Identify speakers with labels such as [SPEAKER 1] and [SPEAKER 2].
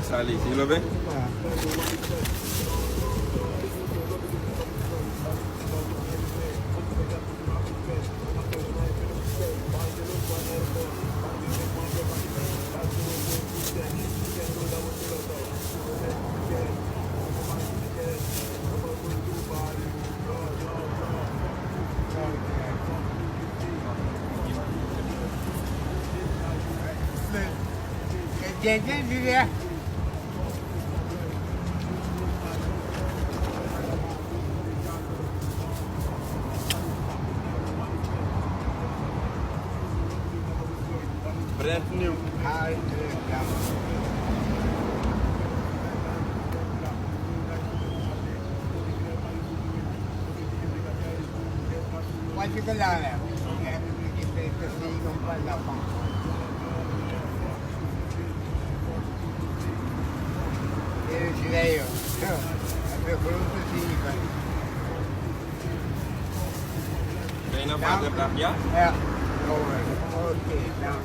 [SPEAKER 1] sali, sì, lo vedi?
[SPEAKER 2] Gece diye.
[SPEAKER 1] Brand new.
[SPEAKER 2] Quanti collane? Così non parla fa. Io ci lei io. Avevo voluto sì.
[SPEAKER 1] Kaya na father tap ya?
[SPEAKER 2] Ja. Okay.